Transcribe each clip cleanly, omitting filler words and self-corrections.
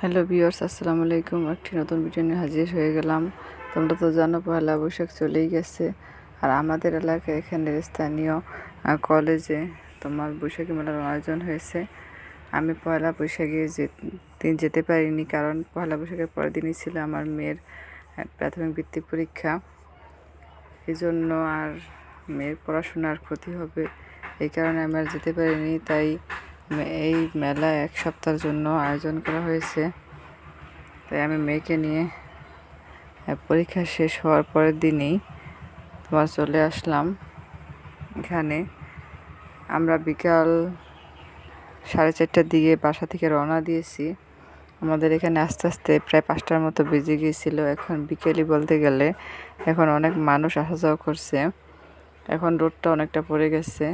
Hello viewers, আসসালামু আলাইকুম। একটি নতুন ভিডিও নিয়ে হাজির হয়ে গেলাম। তোমরা তো জানো পয়লা বৈশাখ চলেই গেছে। আর আমাদের এলাকায় এখানে স্থানীয় কলেজে তোমার বৈশাখী মেলার আয়োজন হয়েছে। আমি পয়লা বৈশাখে দিন যেতে পারিনি, কারণ পয়লা বৈশাখের পরের দিনই ছিল আমার মেয়ের প্রাথমিক বৃত্তি পরীক্ষা। এই জন্য আর মেয়ের পড়াশোনার ক্ষতি হবে, এই কারণে আমি আর যেতে পারিনি। তাই এই মেলা এক সপ্তাহের জন্য আয়োজন করা হয়েছে। তাই আমি মেয়েকে নিয়ে পরীক্ষা শেষ হওয়ার পরের দিনই তোমার চলে আসলাম এখানে। আমরা বিকাল 4:30টার দিকে বাসা থেকে রওনা দিয়েছি। আমাদের এখানে আস্তে আস্তে প্রায় 5টার মতো বেজে গিয়েছিল। এখন বিকেলই বলতে গেলে, এখন অনেক মানুষ আসা যাওয়া করছে। এখন রোডটা অনেকটা পড়ে গেছে।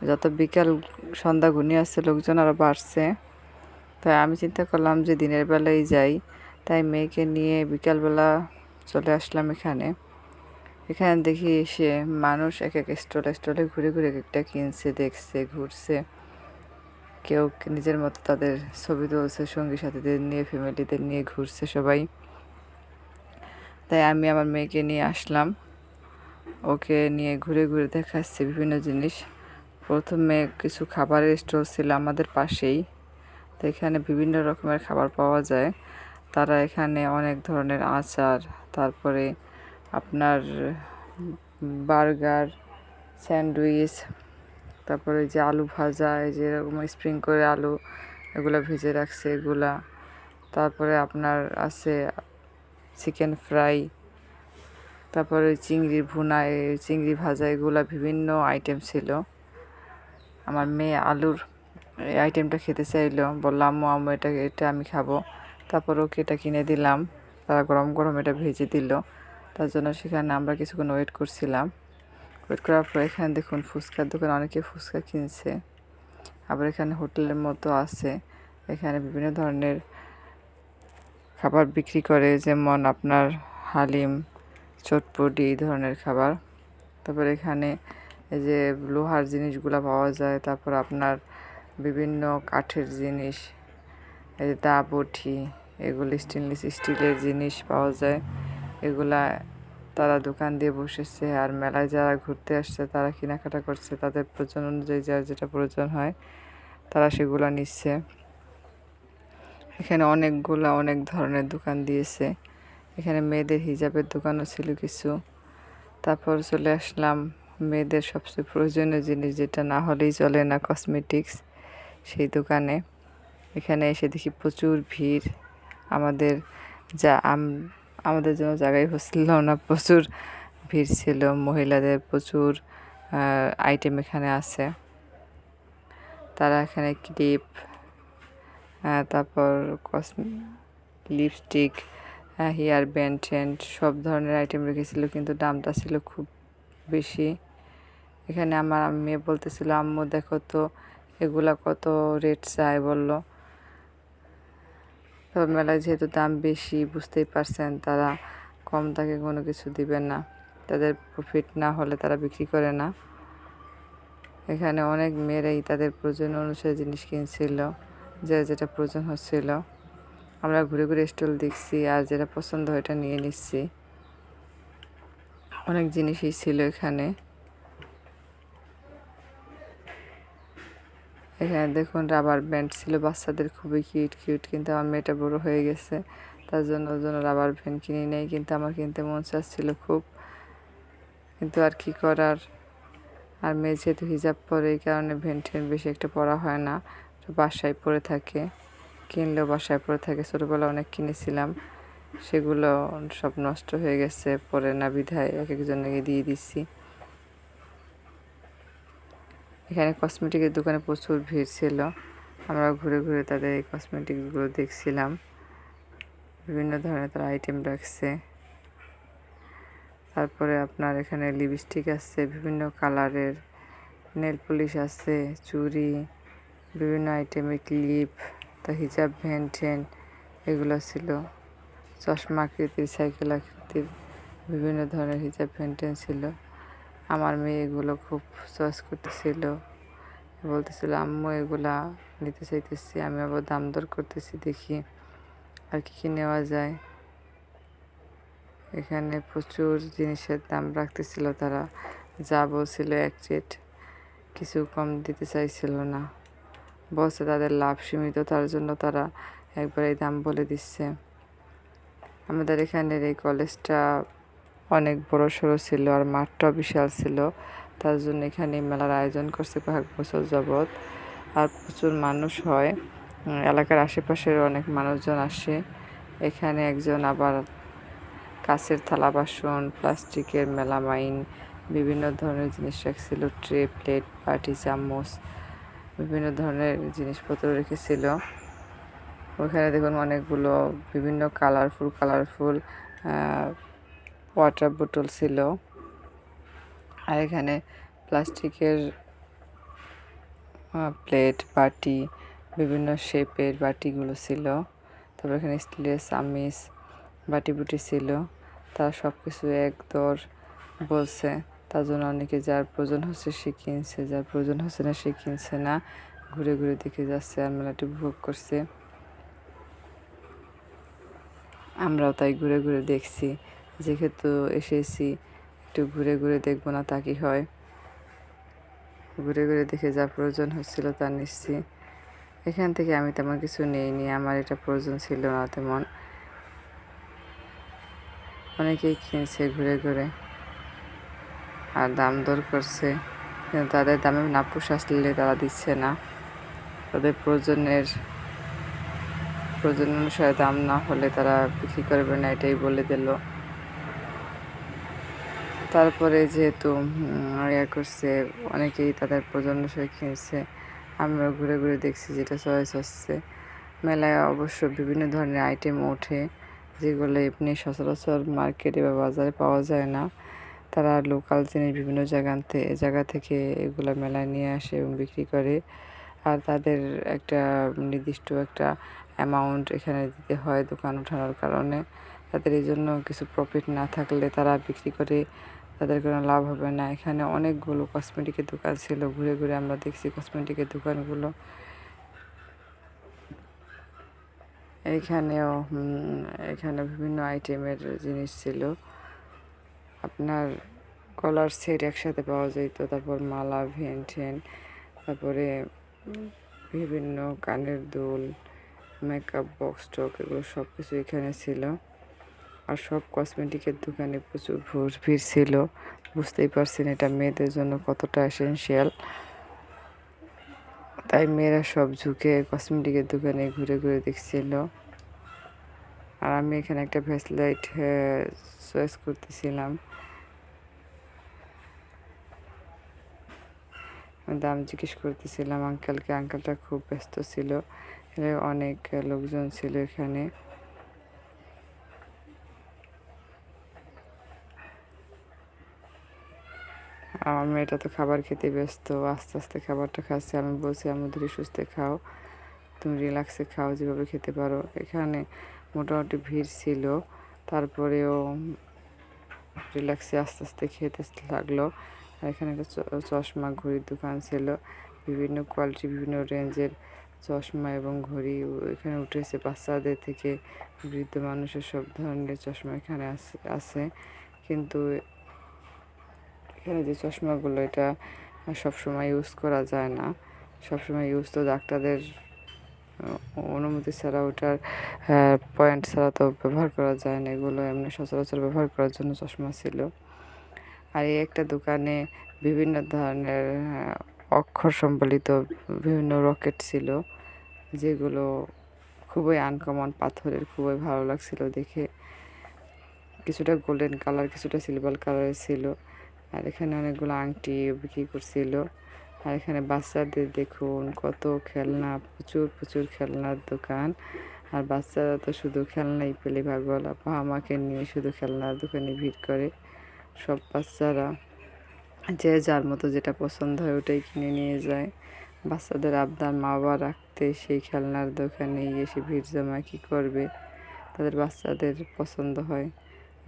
যত বিকাল সন্ধ্যা ঘনিয়ে আসছে, লোকজন আরও বাড়ছে। তাই আমি চিন্তা করলাম যে দিনের বেলায় যাই। তাই মেয়েকে নিয়ে বিকালবেলা চলে আসলাম এখানে। এখানে দেখি এসে মানুষ এক এক স্টলে ঘুরে ঘুরে একটা কিনছে, দেখছে, ঘুরছে। কেউ নিজের মতো তাদের ছবি তুলছে, সঙ্গী সাথীদের নিয়ে, ফ্যামিলিদের নিয়ে ঘুরছে সবাই। তাই আমি আমার মেয়েকে নিয়ে আসলাম, ওকে নিয়ে ঘুরে ঘুরে দেখাচ্ছি বিভিন্ন জিনিস। প্রথমে কিছু খাবারের স্টল ছিল আমাদের পাশেই। তো এখানে বিভিন্ন রকমের খাবার পাওয়া যায়। তারা এখানে অনেক ধরনের আচার, তারপরে আপনার বার্গার, স্যান্ডউইচ, তারপরে যে আলু ভাজা, এই যে এরকম স্প্রিং করে আলু এগুলো ভেজে রাখছে এগুলা। তারপরে আপনার আছে চিকেন ফ্রাই, তারপরে চিংড়ি ভুনা, চিংড়ি ভাজা, এগুলা বিভিন্ন আইটেম ছিল। আমার মেয়ে আলুর এই আইটেমটা খেতে চাইলো, বললাম আম্মু আম্মু এটা এটা আমি খাবো। তারপর ওকে এটা কিনে দিলাম। তারা গরম গরম এটা ভেজে দিল। তার জন্য সেখানে আমরা কিছুক্ষণ ওয়েট করছিলাম। ওয়েট করার পর এখানে দেখুন ফুচকার দোকান, অনেকে ফুচকা কিনছে। আবার এখানে হোটেলের মতো আছে, এখানে বিভিন্ন ধরনের খাবার বিক্রি করে, যেমন আপনার হালিম, চটপটি, এই ধরনের খাবার। তারপর এখানে এই যে লোহার জিনিসগুলো পাওয়া যায়। তারপর আপনার বিভিন্ন কাঠের জিনিস, এই যে দা বটি, এগুলি স্টেনলেস স্টিলের জিনিস পাওয়া যায়। এগুলা তারা দোকান দিয়ে বসেছে। আর মেলায় যারা ঘুরতে আসছে তারা কেনাকাটা করছে, তাদের প্রয়োজন অনুযায়ী যার যেটা প্রয়োজন হয় তারা সেগুলো নিচ্ছে। এখানে অনেক ধরনের দোকান দিয়েছে। এখানে মেয়েদের হিজাবের দোকানও ছিল কিছু। তারপর চলে আসলাম মেয়েদের সবচেয়ে প্রয়োজনীয় জিনিস, যেটা না হলেই চলে না, কসমেটিক্স, সেই দোকানে। এখানে এসে দেখি প্রচুর ভিড়। আমাদের যা আমাদের জন্য জায়গায় হচ্ছিল না, প্রচুর ভিড় ছিল। মহিলাদের প্রচুর আইটেম এখানে আছে। তারা এখানে ক্লিপ, তারপর লিপস্টিক, হেয়ার ব্যান্ড সব ধরনের আইটেম রেখেছিল, কিন্তু দামটা ছিল খুব বেশি। এখানে আমার মেয়ে বলতেছিল, আম্মু দেখো তো এগুলা কত রেট চাই বললো। তবে মেলায় যেহেতু দাম বেশি, বুঝতেই পারছেন, তারা কম দামে কোনো কিছু দিবে না। তাদের প্রফিট না হলে তারা বিক্রি করে না। এখানে অনেক মেয়েরাই তাদের প্রয়োজন অনুসারে জিনিস কিনছিল, যেটা প্রয়োজন হচ্ছিল। আমরা ঘুরে ঘুরে স্টল দেখছি, আর যেটা পছন্দ হয় এটা নিয়ে নিচ্ছি। অনেক জিনিসই ছিল এখানে। এখানে দেখুন রাবার ব্যান্ড ছিল বাচ্চাদের, খুবই কিউট, কিন্তু আমার মেয়েটা বড় হয়ে গেছে, তার জন্য রাবার ব্যান্ড কিনে নেই। কিন্তু আমার কিনতে মন চাচ্ছিল খুব, কিন্তু আর কি করার। আর মেয়ে যেহেতু হিজাব পরে, এই কারণে ভ্যান বেশি একটা পরা হয় না, বাসায় পরে থাকে। কিনলেও বাসায় পরে থাকে। ছোটোবেলা অনেক কিনেছিলাম, সেগুলো সব নষ্ট হয়ে গেছে, পরে না বিধায় এক একজনকে দিয়ে দিচ্ছি। এখানে কসমেটিকের দোকানে প্রচুর ভিড় ছিল। আমরা ঘুরে ঘুরে তাদের এই কসমেটিকগুলো দেখছিলাম। বিভিন্ন ধরনের তারা আইটেম রাখছে। তারপরে আপনার এখানে লিপস্টিক আছে বিভিন্ন কালারের, নেল পলিশ আছে, চুড়ি, বিভিন্ন আইটেমের ক্লিপ, তা হিজাব ভ্যান এগুলো ছিল। চশমা আকৃতির, সাইকেল আকৃতির, বিভিন্ন ধরনের হিজাব ভ্যান ছিল। আমার মেয়ে এগুলো খুব চয়েস করতেছিল, বলতেছিল আম্মু এগুলা নিতে চাইতেছি। আমি আবার দাম দর করতেছি, দেখি আর কি নেওয়া যায়। এখানে প্রচুর জিনিসের দাম রাখতেছিল তারা, যা বলছিল এক রেট, কিছু কম দিতে চাইছিল না। বলছে তাদের লাভ সীমিত, তার জন্য তারা একবারেই দাম বলে দিচ্ছে। আমাদের এখানের এই কলেজটা অনেক বড় সড়ো ছিল আর মাঠটাও বিশাল ছিল, তার জন্য এখানে মেলার আয়োজন করছে কয়েক বছর যাবৎ। আর প্রচুর মানুষ হয়, এলাকার আশেপাশের অনেক মানুষজন আসে এখানে। একজন আবার কাঁচের থালা বাসন, প্লাস্টিকের মেলামাইন, বিভিন্ন ধরনের জিনিস রাখছিল, ট্রে, প্লেট, বাটি, চামচ, বিভিন্ন ধরনের জিনিসপত্র রেখেছিল। ওখানে দেখুন অনেকগুলো বিভিন্ন কালারফুল ওয়াটার বোতল ছিল। আর এখানে প্লাস্টিকের প্লেট, বাটি, বিভিন্ন শেপের বাটিগুলো ছিল। তারপর এখানে স্টিলের চামিচ, বাটি বুটি ছিল। তারা সব কিছু এক দর বলছে, তার জন্য অনেকে যার প্রয়োজন হচ্ছে সে কিনছে, যার প্রয়োজন হচ্ছে না সে কিনছে না, ঘুরে ঘুরে দেখে যাচ্ছে আর মেলাটি উপভোগ করছে। আমরাও তাই ঘুরে ঘুরে দেখছি, যেহেতু এসেছি একটু ঘুরে ঘুরে দেখবো না তা কি হয়। ঘুরে ঘুরে দেখে যা প্রয়োজন হচ্ছিল তা নিচ্ছি। এখান থেকে আমি তেমন কিছু নেইনি, আমার এটা প্রয়োজন ছিল না তেমন। অনেকেই কিনছে ঘুরে ঘুরে আর দাম দর করছে, কিন্তু তাদের দামে না পোষালে তারা দিচ্ছে না। তাদের প্রয়োজন অনুসারে দাম না হলে তারা বিক্রি করবে না, এটাই বলে দিল। তারপরে যেহেতু করছে, অনেকেই তাদের প্রয়োজন অনুসারে কিনছে। আমরা ঘুরে ঘুরে দেখছি যেটা চয়েস হচ্ছে। মেলায় অবশ্য বিভিন্ন ধরনের আইটেম ওঠে, যেগুলো এমনি সচরাচর মার্কেটে বা বাজারে পাওয়া যায় না। তারা লোকাল জিনিস বিভিন্ন জায়গা থেকে এগুলো মেলায় নিয়ে আসে এবং বিক্রি করে। আর তাদের একটা নির্দিষ্ট একটা অ্যামাউন্ট এখানে দিতে হয় দোকান ওঠানোর কারণে। তাদের এই জন্য কিছু প্রফিট না থাকলে তারা বিক্রি করে, তাদের কোনো লাভ হবে না। এখানে অনেকগুলো কসমেটিকের দোকান ছিল, ঘুরে ঘুরে আমরা দেখছি কসমেটিকের দোকানগুলো। এখানে বিভিন্ন আইটেমের জিনিস ছিল। আপনার গলার সেট একসাথে পাওয়া যেত, তারপর মালা, ভেন, তারপরে বিভিন্ন কানের দুল, মেকআপ বক্স টক, এগুলো সব কিছু এখানে ছিল। আর সব কসমেটিকের দোকানে প্রচুর ভিড় ছিল। বুঝতেই পারছেন এটা মেয়েদের জন্য কতটা এসেনশিয়াল। তাই মেয়েরা সব ঝুঁকে কসমেটিকের দোকানে ঘুরে ঘুরে দেখছিল। আর আমি এখানে একটা ভেসলাইট চয়েস করতেছিলাম। দাম জিজ্ঞেস করতেছিলাম আঙ্কেলকে, আঙ্কেলটা খুব ব্যস্ত ছিল। অনেক লোকজন ছিল এখানে। আমার মেয়েটা তো খাবার খেতে ব্যস্ত, আস্তে আস্তে খাবারটা খাচ্ছে। আমি বলছি আমি ধীরে সুস্থে খাও, তুমি রিল্যাক্সে খাও, যেভাবে খেতে পারো। এখানে মোটামুটি ভিড় ছিল, তারপরেও রিল্যাক্সে আস্তে আস্তে খেতে লাগলো। আর এখানে একটা চশমা ঘড়ির দোকান ছিল, বিভিন্ন কোয়ালিটি, বিভিন্ন রেঞ্জের চশমা এবং ঘড়ি এখানে উঠেছে। বাচ্চাদের থেকে বৃদ্ধ মানুষের সব ধরনের চশমা এখানে আছে। কিন্তু এখানে যে চশমাগুলো, এটা সবসময় ইউজ করা যায় না। সবসময় ইউজ তো ডাক্তারদের অনুমতি ছাড়া, ওটার পয়েন্ট ছাড়া তো ব্যবহার করা যায় না। এগুলো এমনি সচরাচর ব্যবহার করার জন্য চশমা ছিল। আর এই একটা দোকানে বিভিন্ন ধরনের অক্ষর সম্বলিত বিভিন্ন রকেট ছিল, যেগুলো খুবই আনকমন, পাথরের, খুবই ভালো লাগছিল দেখে। কিছুটা গোল্ডেন কালার, কিছুটা সিলভার কালারের ছিল। আর এখানে অনেকগুলো আংটি বিক্রি করছিল। আর এখানে বাচ্চাদের দেখুন কত খেলনা, প্রচুর খেলনার দোকান। আর বাচ্চারা তো শুধু খেলনাই পেলে পাগল, বাবা মাকে নিয়ে শুধু খেলনার দোকানে ভিড় করে। সব বাচ্চারা যে যার মতো যেটা পছন্দ হয় ওটাই কিনে নিয়ে যায়। বাচ্চাদের আবদার মা বাবা রাখতে সেই খেলনার দোকানে এসে ভিড় জমায়, কী করবে, তাদের বাচ্চাদের পছন্দ হয়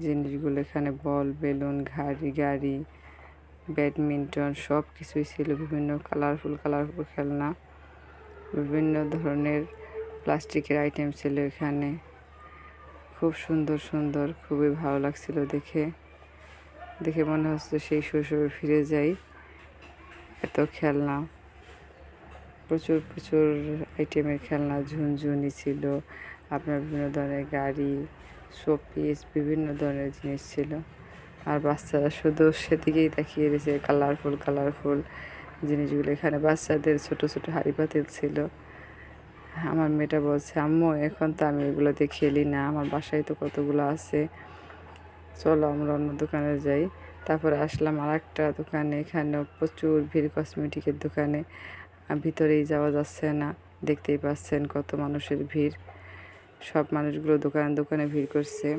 জিনিসগুলো। এখানে বল, বেলুন, গাড়ি, ব্যাডমিন্টন সব কিছুই ছিল। বিভিন্ন কালারফুল খেলনা, বিভিন্ন ধরনের প্লাস্টিকের আইটেম ছিল এখানে। খুব সুন্দর সুন্দর, খুবই ভালো লাগছিল দেখে। দেখে মনে হচ্ছে সেই শৈশবে ফিরে যাই। এত খেলনা, প্রচুর প্রচুর আইটেমের খেলনা, ঝুনঝুনি ছিল, আপনার বিভিন্ন ধরনের গাড়ি, শোপিস, বিভিন্ন ধরনের জিনিস ছিল। আর বাচ্চারা শুধু সেদিকেই তাকিয়ে রয়েছে, কালারফুল কালারফুল জিনিসগুলো। এখানে বাচ্চাদের ছোট ছোট হাঁড়ি পাতিল ছিল। আমার মেয়েটা বলছে, আম্মু এখন তো আমি এগুলোতে খেলি না, আমার বাসায় তো কতগুলো আছে, চলো আমরা অন্য দোকানে যাই। তারপরে আসলাম আর একটা দোকানে, এখানেও প্রচুর ভিড় কসমেটিকের দোকানে। ভিতরেই যাওয়া যাচ্ছে না, দেখতেই পাচ্ছেন কত মানুষের ভিড়। সব মানুষগুলো দোকানে দোকানে ভিড় করছে,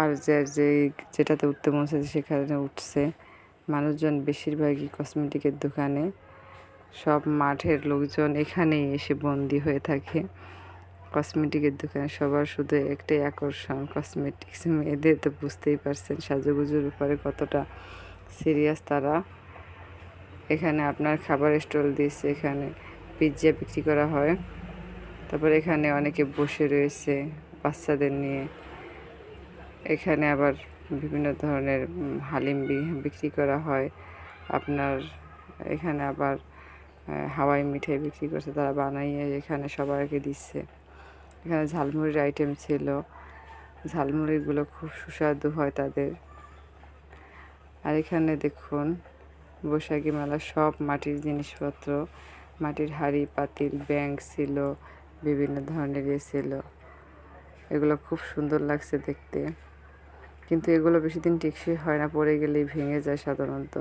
আর যেটাতে উঠতে মন চাইছে সেখানে উঠছে। মানুষজন বেশিরভাগই কসমেটিকের দোকানে। সব মাঠের লোকজন এখানেই এসে বন্দি হয়ে থাকে। কসমেটিকের দোকানে সবার শুধু একটাই আকর্ষণ, কসমেটিক্স। মেয়েদের তো বুঝতেই পারছেন সাজুগুজুর ব্যাপারে কতটা সিরিয়াস তারা। এখানে আপনার খাবার স্টল দিয়েছে, এখানে পিৎজা বিক্রি করা হয়। তারপর এখানে অনেকে বসে রয়েছে বাচ্চাদের নিয়ে। এখানে আবার বিভিন্ন ধরনের হালিম বিক্রি করা হয়। আপনার এখানে আবার হাওয়াই মিঠাই বিক্রি করছে, তারা বানাইয়ে এখানে সবাইকে দিচ্ছে। এখানে ঝালমুড়ির আইটেম ছিল, ঝালমুড়িগুলো খুব সুস্বাদু হয় তাদের। আর এখানে দেখুন বৈশাখী মেলা, সব মাটির জিনিসপত্র, মাটির হাঁড়ি পাতিল, ব্যাঙ ছিল, বিভিন্ন ধরনের ছিল। এগুলো খুব সুন্দর লাগছে দেখতে, কিন্তু এগুলো বেশি দিন টেকসই হয় না, পড়ে গেলেই ভেঙে যায় সাধারণত।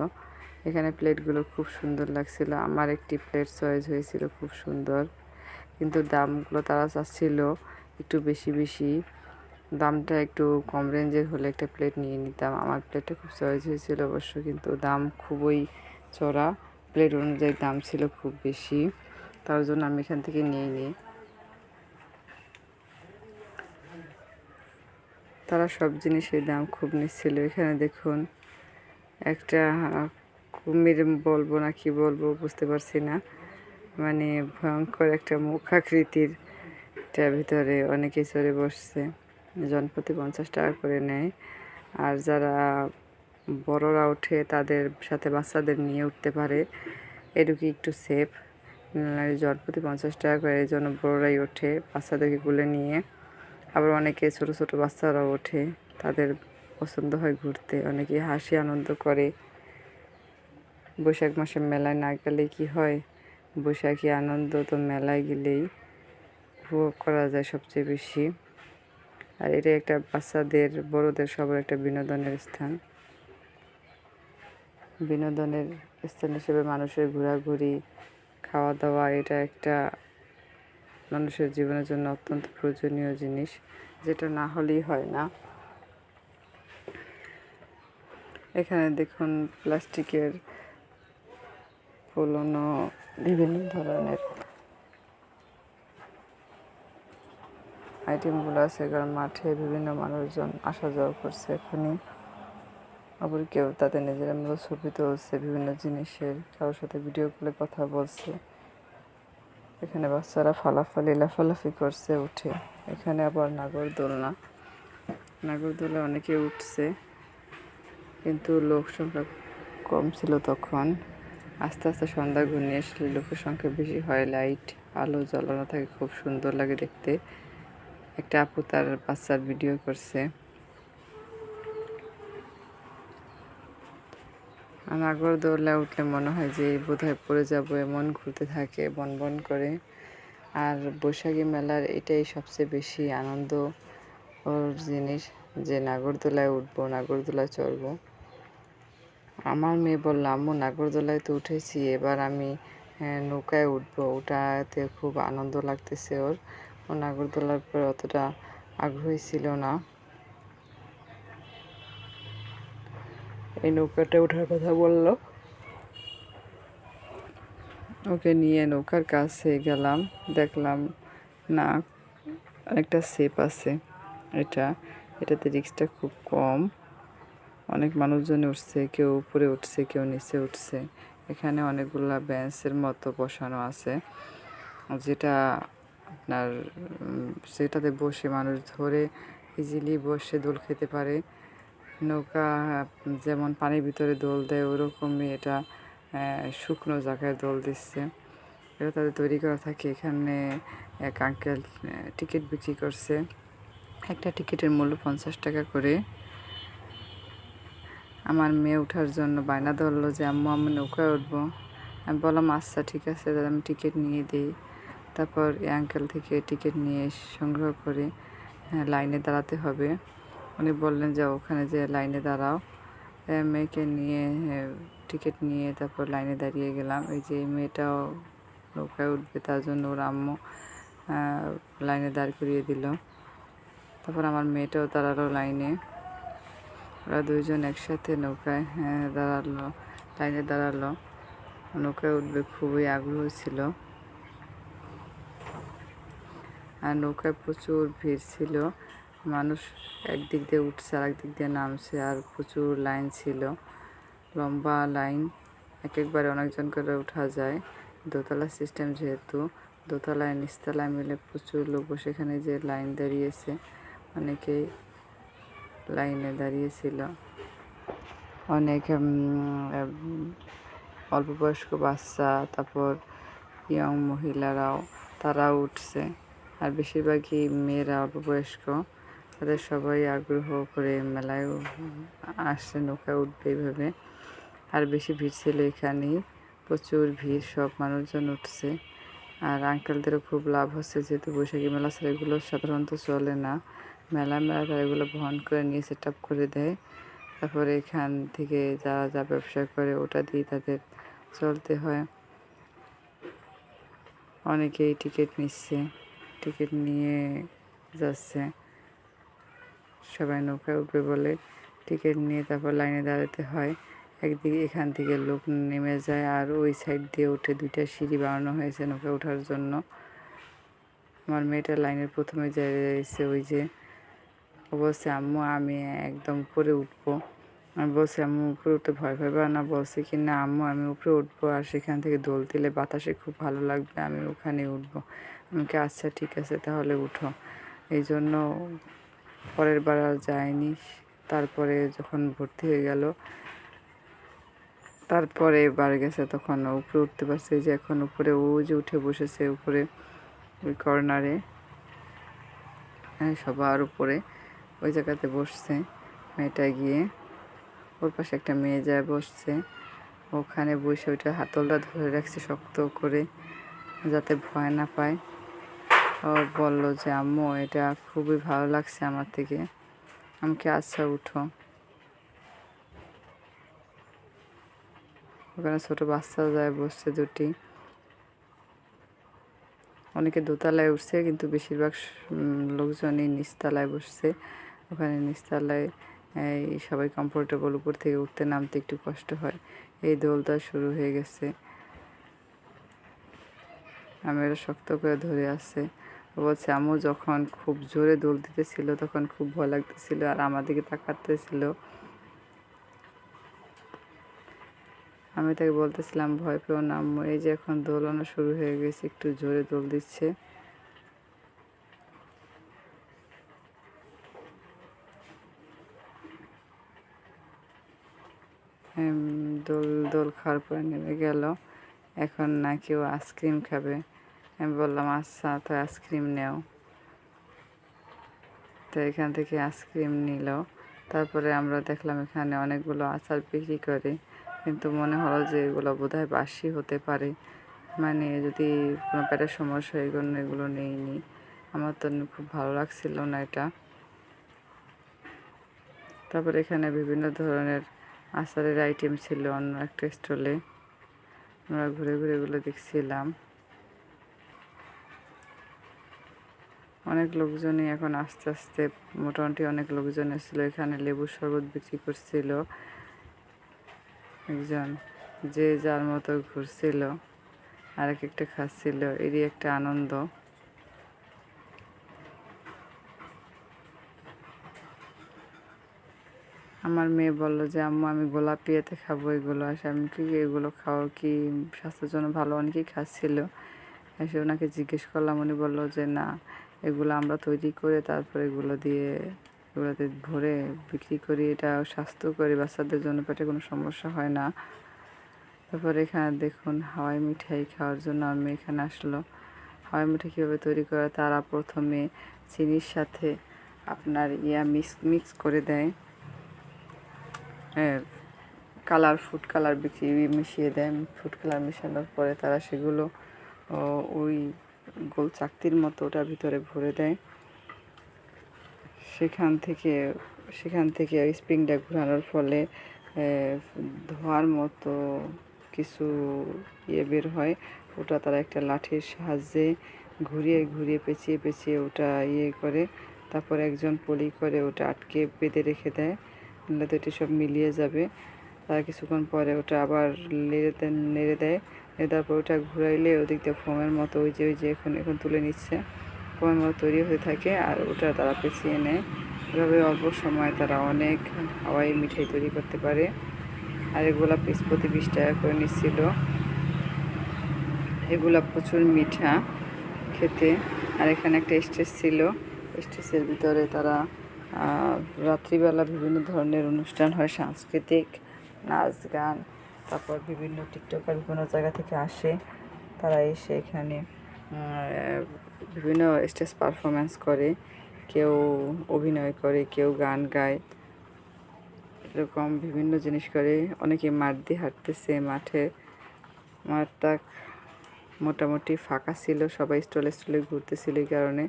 এখানে প্লেটগুলো খুব সুন্দর লাগছিল, আমার একটি প্লেট চয়েস হয়েছিল খুব সুন্দর, কিন্তু দামগুলো তারা চাচ্ছিল একটু বেশি বেশি। দামটা একটু কম রেঞ্জের হলে একটা প্লেট নিয়ে নিতাম। আমার প্লেটটা খুব চয়েস হয়েছিল অবশ্য, কিন্তু দাম খুবই চড়া, প্লেট অনুযায়ী দাম ছিল খুব বেশি, তার জন্য আমি এখান থেকে নিয়ে নিই। তারা সব জিনিসের দাম খুব নিচ্ছিল। এখানে দেখুন একটা কুমির বলবো না কি বলবো বুঝতে পারছি না, মানে ভয়ঙ্কর একটা মুখাকৃতির, তার ভিতরে অনেকে চড়ে বসছে। জনপ্রতি 50 টাকা করে নেয়, আর যারা বড়রা ওঠে তাদের সাথে বাচ্চাদের নিয়ে উঠতে পারে, এটুকু একটু সেফ। জনপ্রতি 50 টাকা করে, এই জন্য বড়রাই ওঠে বাচ্চাদেরকে কুলে নিয়ে। আবার অনেকে ছোট ছোট বাচ্চারাও ওঠে, তাদের পছন্দ হয় ঘুরতে, অনেকে হাসি আনন্দ করে। বৈশাখ মাসে মেলায় না গেলে কি হয়, বৈশাখী আনন্দ তো মেলায় গেলেই উপভোগ করা যায় সবচেয়ে বেশি। আর এটা একটা বাচ্চাদের বড়দের সবার একটা বিনোদনের স্থান। বিনোদনের স্থান হিসেবে মানুষের ঘোরাঘুরি, খাওয়া দাওয়া, এটা একটা মানুষের জীবনের জন্য অত্যন্ত প্রয়োজনীয় জিনিস, যেটা না হলেই হয় না। এখানে দেখুন প্লাস্টিকের পুরনো বিভিন্ন ধরনের আইটেমগুলো আছে, কারণ মাঠে বিভিন্ন মানুষজন আসা যাওয়া করছে এখনই। আবার কেউ তাদের নিজেরা মতো ছবি তুলছে বিভিন্ন জিনিসের, কারোর সাথে ভিডিও কলে কথা বলছে। এখানে বাচ্চারা ফালাফালি লাফালাফি করছে উঠে। এখানে আবার নাগরদোলনা, নাগরদোলা অনেকে উঠছে, কিন্তু লোক সংখ্যা কম ছিল তখন। আস্তে আস্তে সন্ধ্যা ঘনিয়ে আসলে লোকের সংখ্যা বেশি হয়, লাইট আলো জ্বালানো থাকে, খুব সুন্দর লাগে দেখতে। একটা আপু তার বাচ্চার ভিডিও করছে। নাগরদোলায় উঠলে মনে হয় যে বোধহয় পড়ে যাবো, এমন ঘুরতে থাকে বন বন করে। আর বৈশাখী মেলার এটাই সবচেয়ে বেশি আনন্দ ওর জিনিস, যে নাগরদোলায় উঠবো, নাগরদোলায় চড়বো। আমার মেয়ে বলল, আম্মু নাগরদোলায় তো উঠেছি, এবার আমি নৌকায় উঠবো, ওটাতে খুব আনন্দ লাগতেছে ওর। ও নাগরদোলার পর অতটা আগ্রহী ছিল না। এই নৌকাটা ওঠার কথা বলল, ওকে নিয়ে নৌকার কাছে গেলাম, দেখলাম না অনেকটা সেফ আছে এটাতে রিস্কটা খুব কম। অনেক মানুষজন উঠছে, কেউ উপরে উঠছে, কেউ নিচে উঠছে। এখানে অনেকগুলা বেঞ্চের মতো বসানো আছে, যেটা আপনার সেটাতে বসে মানুষ ধরে ইজিলি বসে দোল খেতে পারে। নৌকা যেমন পানির ভিতরে দোল দেয় ওরকমই এটা শুকনো জায়গায় দোল দিচ্ছে। এটা তাদের তৈরি করা থাকে। এখানে এক আঙ্কেল টিকিট বিক্রি করছে, একটা টিকিটের মূল্য 50 টাকা করে। আমার মেয়ে ওঠার জন্য বায়না ধরলো যে আম্মু আমি নৌকায় উঠবো। আমি বললাম আচ্ছা ঠিক আছে, তাহলে আমি টিকিট নিয়ে দিই। তারপর এই আঙ্কেল থেকে টিকিট নিয়ে সংগ্রহ করে লাইনে দাঁড়াতে হবে। উনি বললেন যে ওখানে যে লাইনে দাঁড়াও। মেয়েকে নিয়ে টিকিট নিয়ে তারপর লাইনে দাঁড়িয়ে গেলাম। এই যে মেয়েটাও নৌকায় উঠবে, তার জন্য ওর আম্মু লাইনে দাঁড় করিয়ে দিল। তারপর আমার মেয়েটাও দাঁড়ালো লাইনে। ওরা দুইজন একসাথে নৌকায় লাইনে দাঁড়ালো। নৌকায় উঠবে খুবই আগ্রহ ছিল। আর নৌকায় প্রচুর ভিড় ছিল, মানুষ একদিক দিয়ে উঠছে আর একদিক দিয়ে নামছে, আর প্রচুর লাইন ছিল, লম্বা লাইন। একবারে অনেকজন করে ওঠা যায়। দোতলা সিস্টেম যেহেতু, দোতলায় নিচতলায় মিলে প্রচুর লোক বসে এখানে যে লাইন দাঁড়িয়েছে, অনেকেই লাইনে দাঁড়িয়েছিল। অনেক অল্প বয়স্ক বাচ্চা, তারপর ইয়ং মহিলারাও তারা উঠছে। আর বেশিরভাগই মেয়েরা অল্প বয়স্ক, তাদের সবাই আগ্রহ করে মেলায় আসছে নৌকায় উঠবে এইভাবে। আর বেশি ভিড় ছিল এখানেই, প্রচুর ভিড়, সব মানুষজন উঠছে। আর আঙ্কেলদেরও খুব লাভ হচ্ছে, যেহেতু বৈশাখী মেলা ছাড়া এগুলো সাধারণত চলে না। মেলা তারা এগুলো বহন করে নিয়ে সেট আপ করে দেয়। তারপরে এখান থেকে যারা যা ব্যবসা করে ওটা দিয়ে তাদের চলতে হয়। অনেকেই টিকিট নিচ্ছে, টিকিট নিয়ে যাচ্ছে। সবাই নৌকায় উঠবে বলে টিকিট নিয়ে তারপর লাইনে দাঁড়াতে হয়। একদিকে এখান থেকে লোক নেমে যায়, আর ওই সাইড দিয়ে উঠে 2টা সিঁড়ি বানানো হয়েছে নৌকায় ওঠার জন্য। আমার মেয়েটা লাইনের প্রথমে যাইছে, ওই যে বলছে আম্মু আমি একদম উপরে উঠবো। আমি বলছি আম্মু উপরে উঠতে ভয় পাবে না? বলছে কি না আম্মু আমি উপরে উঠবো, আর সেখান থেকে দোল দিলে বাতাসে খুব ভালো লাগবে, আমি ওখানে উঠবো। আমাকে আচ্ছা ঠিক আছে তাহলে উঠো। এই জন্য পরের বার আর যায়নি। তারপরে যখন ভর্তি হয়ে গেল, তারপরে এবার গেছে, তখন উপরে উঠতে পারছে। যে এখন উপরে ও যে উঠে বসেছে উপরে ওই কর্নারে, সবার উপরে ওই জায়গাতে বসছে মেয়েটা গিয়ে। ওর পাশে একটা মেয়ে যায় বসছে, ওখানে বসে ওইটা হাতলটা ধরে রাখছে শক্ত করে যাতে ভয় না পায়। ও বললো যে আম্মু এটা খুবই ভালো লাগছে আমার থেকে। আমাকে আচ্ছা উঠো। ওখানে ছোট বাচ্চা যায় বসছে 2টি। অনেকে দোতলায় উঠছে, কিন্তু বেশিরভাগ লোকজনই নিচতলায় বসছে। ওখানে নিচতলায় সবাই কমফোর্টেবল, উপর থেকে উঠতে নামতে একটু কষ্ট হয়। এই দোলটা শুরু হয়ে গেছে, আমরা শক্ত করে ধরে আছে। ও বলছে আম্মু যখন খুব জোরে দোল দিতেছিল তখন খুব ভয় লাগতেছিল, আর আমার দিকে তাকাতেছিল। আমি তাকে বলতেছিলাম ভয় পেও না আম্মু, এই যে এখন দোলনা শুরু হয়ে গেছে, একটু জোরে দোল দিচ্ছে। দোল খাওয়ার পরে নেমে গেল। এখন না কেউ আইসক্রিম খাবে। আমি বললাম আচ্ছা তো আইসক্রিম নেও। তো এখান থেকে আইসক্রিম নিল। তারপরে আমরা দেখলাম এখানে অনেকগুলো আচার বিক্রি করে, কিন্তু মনে হলো যে এগুলো বোধহয় বাসি হতে পারে, মানে যদি কোনো পেটের সমস্যা হয় জন্য এগুলো নেইনি। আমার তো খুব ভালো লাগছিল না এটা। তারপরে এখানে বিভিন্ন ধরনের আচারের আইটেম ছিল অন্য একটা স্টলে, আমরা ঘুরে ঘুরে এগুলো দেখছিলাম। অনেক লোকজনই এখন আস্তে আস্তে, মোটামুটি অনেক লোকজন এসেছিলো। এখানে লেবুর শরবত বিক্রি করছিল একজন, যে যার মতো ঘুরছিল আর একটা খাচ্ছিল, এরই একটা আনন্দ। আমার মেয়ে বলল যে আম্মু আমি গোলাপি এতে খাবো এগুলো। আসে আমি কি এগুলো খাওয়া কি স্বাস্থ্যের জন্য ভালো? অনেকেই খাচ্ছিল। এসে ওনাকে জিজ্ঞেস করলাম, উনি বললো যে না, এগুলো আমরা তৈরি করে তারপরে এগুলোতে ভরে বিক্রি করি, এটা স্বাস্থ্যকরী, বাচ্চাদের জন্য পেটে কোনো সমস্যা হয় না। তারপর এখানে দেখুন হাওয়াই মিঠাই খাওয়ার জন্য আমি এখানে আসলো। হাওয়াই মিঠাই কীভাবে তৈরি করে, তারা প্রথমে চিনির সাথে আপনার মিক্স করে দেয়, ফুড কালার মিশিয়ে দেয়। ফুড কালার মেশানোর পরে তারা সেগুলো ওই গোল চাকতির মতো ওটার ভিতরে ভরে দেয়। সেখান থেকে ওই স্প্রিংটা ঘোরানোর ফলে ধোঁয়ার মতো কিছু বের হয়। ওটা তারা একটা লাঠির সাহায্যে ঘুরিয়ে পেঁচিয়ে ওটা করে, তারপর একজন পলি করে ওটা আটকে বেঁধে রেখে দেয়, নাহলে তো এটি সব মিলিয়ে যাবে। তারা কিছুক্ষণ পরে ওটা আবার নেড়ে দেয়। তারপর ওটা ঘুরাইলে ওদিক দিয়ে ফোমের মতো ওই যে এখন তুলে নিচ্ছে, ফোমের মতো তৈরি হয়ে থাকে, আর ওটা তারা পেঁচিয়ে নেয়। এভাবে অল্প সময় তারা অনেক হাওয়াই মিঠাই তৈরি করতে পারে। আর এগুলা পিস প্রতি 20 টাকা করে নিচ্ছিল। এগুলা প্রচুর মিঠা খেতে। আর এখানে একটা স্টেজ ছিল, স্টেজের ভিতরে তারা রাত্রিবেলা বিভিন্ন ধরনের অনুষ্ঠান হয়, সাংস্কৃতিক নাচ গান। তারপর বিভিন্ন টিকটকার বিভিন্ন জায়গা থেকে আসে, তারা এসে এখানে বিভিন্ন স্টেজ পারফরমেন্স করে, কেউ অভিনয় করে, কেউ গান গায়, এরকম বিভিন্ন জিনিস করে। অনেকে মাঠ দিয়ে হাঁটতেছে, মাঠটা মোটামুটি ফাঁকা ছিল, সবাই স্টলে ঘুরতেছিল। এই কারণে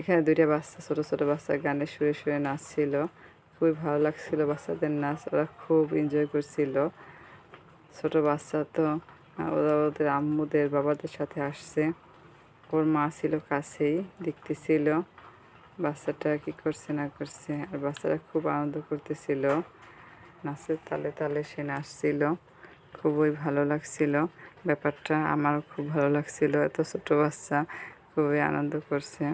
এখানে 2টা বাচ্চা, ছোট বাচ্চা গানের সুরে নাচছিল, খুবই ভালো লাগছিল বাচ্চাদের নাচ, ওরা খুব এনজয় করছিল। ছোট বাচ্চা তো ওদের আম্মুদের বাবাদের সাথে আসছে, ওর মা ছিল কাছেই, দেখতেছিল বাচ্চাটা কি করছে না করছে। আর বাচ্চারা খুব আনন্দ করতেছিল, নাচের তালে তালে সে নাচছিল, খুবই ভালো লাগছিল ব্যাপারটা। আমারও খুব ভালো লাগছিল, এত ছোট বাচ্চা খুবই আনন্দ করছে।